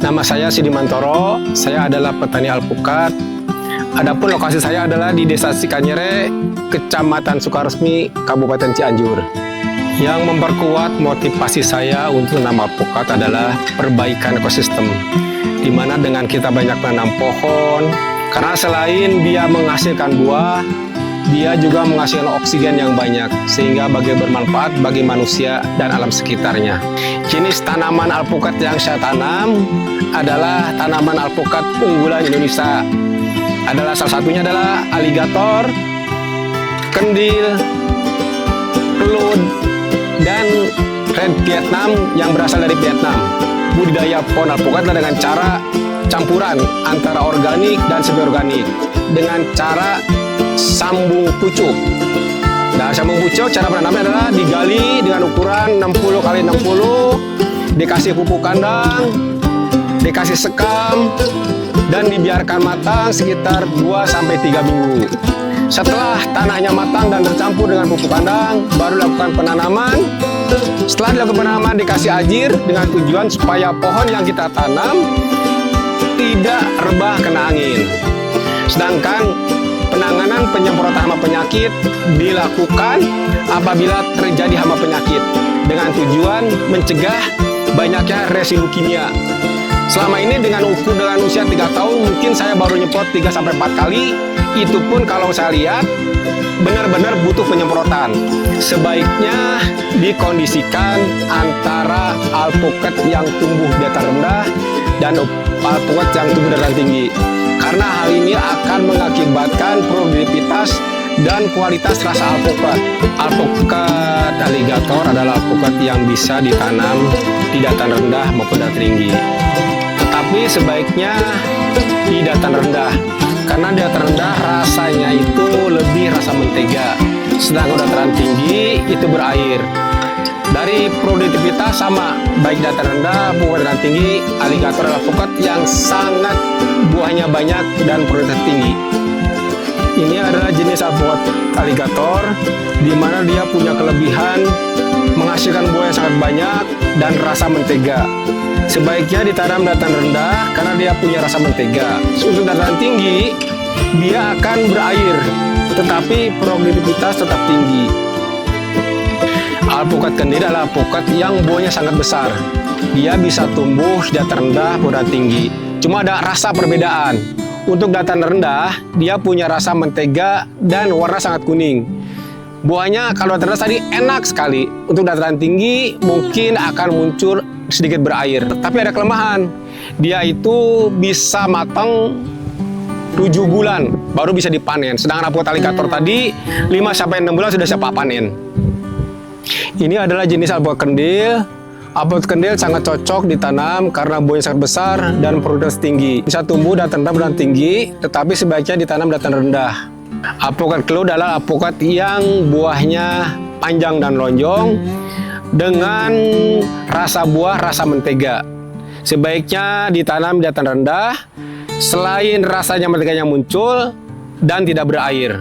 Nama saya Sidi Mantoro, saya adalah petani alpukat. Adapun lokasi saya adalah di Desa Sikanyere, Kecamatan Sukaresmi, Kabupaten Cianjur. Yang memperkuat motivasi saya untuk menanam alpukat adalah perbaikan ekosistem, di mana dengan kita banyak menanam pohon, karena selain dia menghasilkan buah, dia juga menghasilkan oksigen yang banyak, sehingga bermanfaat bagi manusia dan alam sekitarnya. Jenis tanaman alpukat yang saya tanam adalah tanaman alpukat unggulan Indonesia. Salah satunya adalah aligator, kendil, kelut, dan red Vietnam yang berasal dari Vietnam. Budidaya pohon alpukat dengan cara campuran antara organik dan semi organik dengan cara sambung pucuk. Nah, sambung pucuk cara penanamnya adalah digali dengan ukuran 60 x 60, dikasih pupuk kandang, dikasih sekam, dan dibiarkan matang sekitar 2-3 minggu. Setelah tanahnya matang dan tercampur dengan pupuk kandang, baru lakukan penanaman. Setelah dilakukan penanaman, dikasih ajir dengan tujuan supaya pohon yang kita tanam tidak rebah kena angin. Sedangkan penanganan penyemprotan hama penyakit dilakukan apabila terjadi hama penyakit dengan tujuan mencegah banyaknya residu kimia. Selama ini dengan usia 3 tahun mungkin saya baru nyemprot 3-4 kali. Itu pun kalau saya lihat benar-benar butuh penyemprotan. Sebaiknya dikondisikan antara alpukat yang tumbuh di dataran rendah dan alpukat yang tumbuh di dataran tinggi. Karena hal ini akan mengakibatkan produktivitas dan kualitas rasa alpukat. Alpukat aligator adalah alpukat yang bisa ditanam di dataran rendah maupun dataran tinggi. Tetapi sebaiknya di dataran rendah, karena di dataran rendah rasanya itu lebih rasa mentega, sedangkan dataran tinggi itu berair. Dari produktivitas sama, baik dataran rendah maupun dataran tinggi, aligator adalah alpukat yang sangat buahnya banyak dan produktivitas tinggi. Ini adalah jenis alpukat aligator, di mana dia punya kelebihan menghasilkan buah yang sangat banyak dan rasa mentega. Sebaiknya ditanam dataran rendah karena dia punya rasa mentega. Untuk dataran tinggi, dia akan berair, tetapi produktivitas tetap tinggi. Alpukat kendil adalah alpukat yang buahnya sangat besar. Dia bisa tumbuh di dataran rendah maupun dataran tinggi. Cuma ada rasa perbedaan. Untuk dataran rendah, dia punya rasa mentega dan warna sangat kuning. Buahnya kalau dataran rendah tadi enak sekali. Untuk dataran tinggi mungkin akan muncul sedikit berair. Tapi ada kelemahan. Dia itu bisa matang 7 bulan baru bisa dipanen. Sedangkan alpukat aligator tadi 5-6 bulan sudah siap panen. Ini adalah jenis alpukat kendil. Alpukat kendil sangat cocok ditanam karena buahnya sangat besar dan produktivitas tinggi. Bisa tumbuh dataran rendah dan tinggi, tetapi sebaiknya ditanam dataran rendah. Alpukat kelut adalah alpukat yang buahnya panjang dan lonjong dengan rasa buah rasa mentega. Sebaiknya ditanam di dataran rendah. Selain rasanya menteganya muncul dan tidak berair.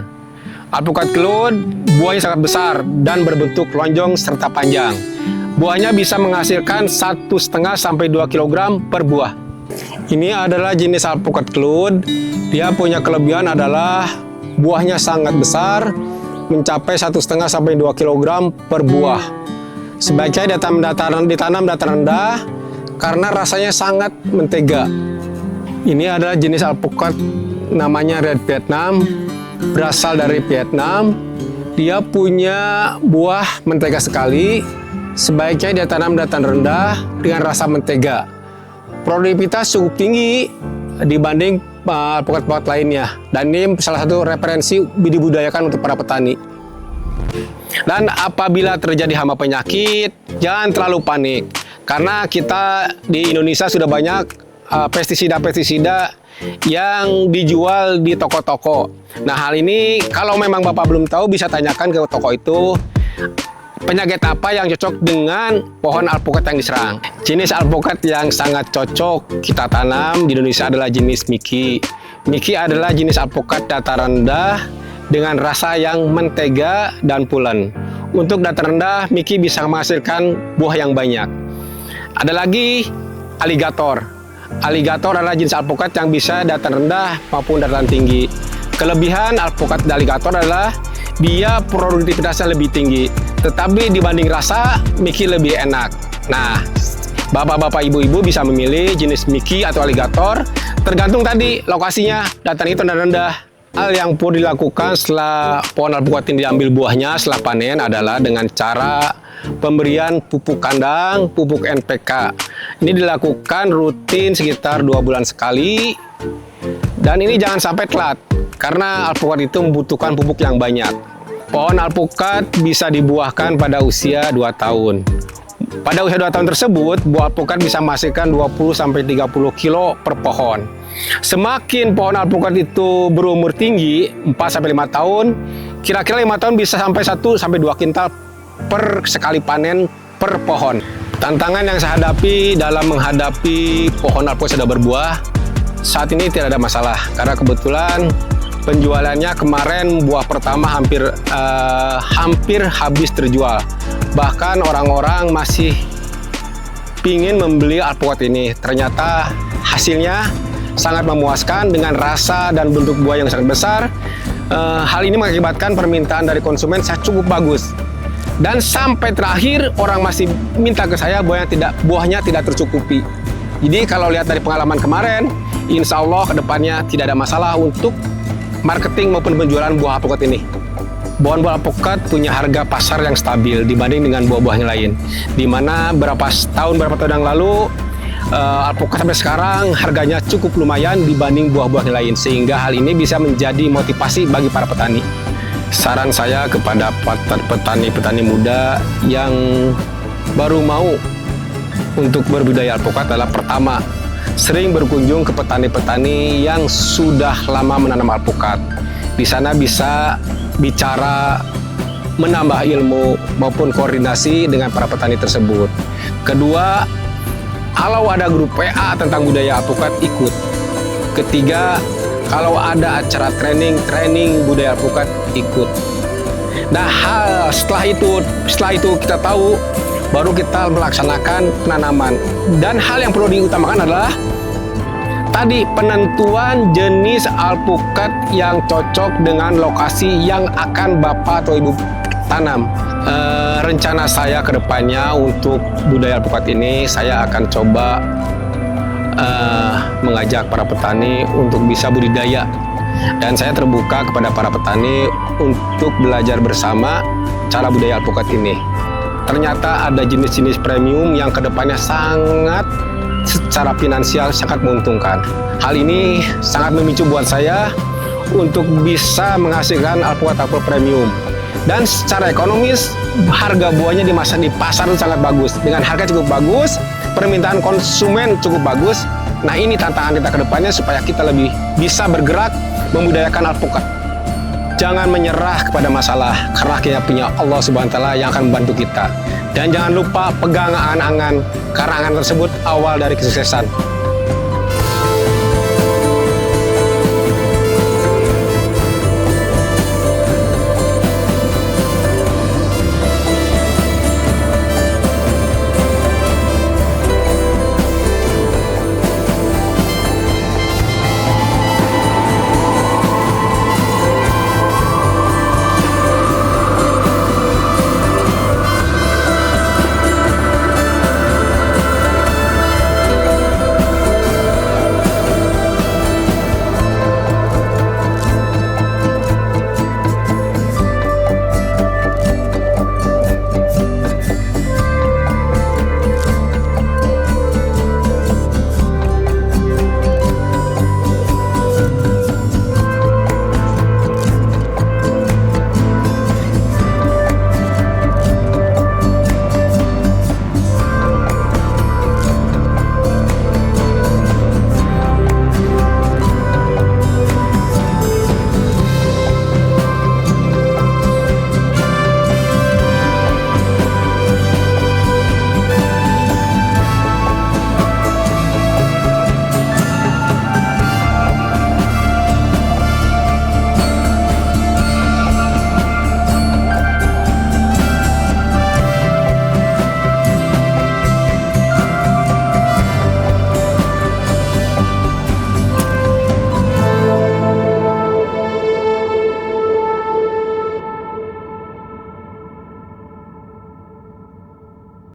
Alpukat kelut buahnya sangat besar dan berbentuk lonjong serta panjang. Buahnya bisa menghasilkan 1,5-2 kg per buah. Ini adalah jenis alpukat kelut. Dia punya kelebihan adalah buahnya sangat besar, mencapai 1,5-2 kg per buah. Sebaiknya ditanam dataran rendah karena rasanya sangat mentega. Ini adalah jenis alpukat namanya red Vietnam, berasal dari Vietnam. Dia punya buah mentega sekali. Sebaiknya ditanam dataran rendah dengan rasa mentega. Produktivitas cukup tinggi dibanding alpukat-alpukat lainnya. Dan ini salah satu referensi dibudidayakan untuk para petani. Dan apabila terjadi hama penyakit, jangan terlalu panik. Karena kita di Indonesia sudah banyak pestisida-pestisida yang dijual di toko-toko. Nah, hal ini kalau memang Bapak belum tahu bisa tanyakan ke toko itu penyakit apa yang cocok dengan pohon alpukat yang diserang. Jenis alpukat yang sangat cocok kita tanam di Indonesia adalah jenis Miki. Miki adalah jenis alpukat dataran rendah dengan rasa yang mentega dan pulen. Untuk dataran rendah, Miki bisa menghasilkan buah yang banyak. Ada lagi aligator. Aligator adalah jenis alpukat yang bisa dataran rendah maupun dataran tinggi. Kelebihan alpukat aligator adalah dia produktivitasnya lebih tinggi, tetapi dibanding rasa, Mickey lebih enak. Nah, bapak-bapak, ibu-ibu bisa memilih jenis Mickey atau aligator, tergantung tadi lokasinya, dataran itu dan rendah. Hal yang perlu dilakukan setelah pohon alpukat ini diambil buahnya setelah panen adalah dengan cara pemberian pupuk kandang, pupuk NPK. Ini dilakukan rutin sekitar 2 bulan sekali, dan ini jangan sampai telat, karena alpukat itu membutuhkan pupuk yang banyak. Pohon alpukat bisa dibuahkan pada usia 2 tahun. Pada usia 2 tahun tersebut, buah alpukat bisa menghasilkan 20-30 kilo per pohon. Semakin pohon alpukat itu berumur tinggi, 4-5 tahun, kira-kira 5 tahun bisa sampai 1-2 kintal per sekali panen per pohon. Tantangan yang saya hadapi dalam menghadapi pohon alpukat sudah berbuah, saat ini tidak ada masalah, karena kebetulan penjualannya kemarin buah pertama hampir habis terjual. Bahkan orang-orang masih pingin membeli alpukat ini. Ternyata hasilnya sangat memuaskan dengan rasa dan bentuk buah yang sangat besar. Hal ini mengakibatkan permintaan dari konsumen saya cukup bagus. Dan sampai terakhir orang masih minta ke saya buahnya tidak tercukupi. Jadi kalau lihat dari pengalaman kemarin, insya Allah kedepannya tidak ada masalah untuk marketing maupun penjualan buah alpukat ini. Buah alpukat punya harga pasar yang stabil dibanding dengan buah-buah yang lain. Dimana berapa tahun yang lalu alpukat sampai sekarang harganya cukup lumayan dibanding buah-buah yang lain. Sehingga hal ini bisa menjadi motivasi bagi para petani. Saran saya kepada petani-petani muda yang baru mau untuk berbudidaya alpukat adalah pertama, sering berkunjung ke petani-petani yang sudah lama menanam alpukat. Di sana bisa bicara, menambah ilmu maupun koordinasi dengan para petani tersebut. Kedua, kalau ada grup WA tentang budaya alpukat, ikut. Ketiga, kalau ada acara training budaya alpukat, ikut. Nah, setelah itu kita tahu, baru kita melaksanakan penanaman. Dan hal yang perlu diutamakan adalah tadi penentuan jenis alpukat yang cocok dengan lokasi yang akan Bapak atau Ibu tanam. Rencana saya ke depannya untuk budaya alpukat ini, saya akan coba mengajak para petani untuk bisa budidaya. Dan saya terbuka kepada para petani untuk belajar bersama cara budaya alpukat ini. Ternyata ada jenis-jenis premium yang kedepannya sangat secara finansial sangat menguntungkan. Hal ini sangat memicu buat saya untuk bisa menghasilkan alpukat premium. Dan secara ekonomis harga buahnya di pasar itu sangat bagus. Dengan harga cukup bagus, permintaan konsumen cukup bagus. Nah, ini tantangan kita ke depannya supaya kita lebih bisa bergerak membudayakan alpukat. Jangan menyerah kepada masalah, karena kita punya Allah Subhanahu wa Ta'ala yang akan membantu kita. Dan jangan lupa pegang angan-angan, karena angan tersebut awal dari kesuksesan.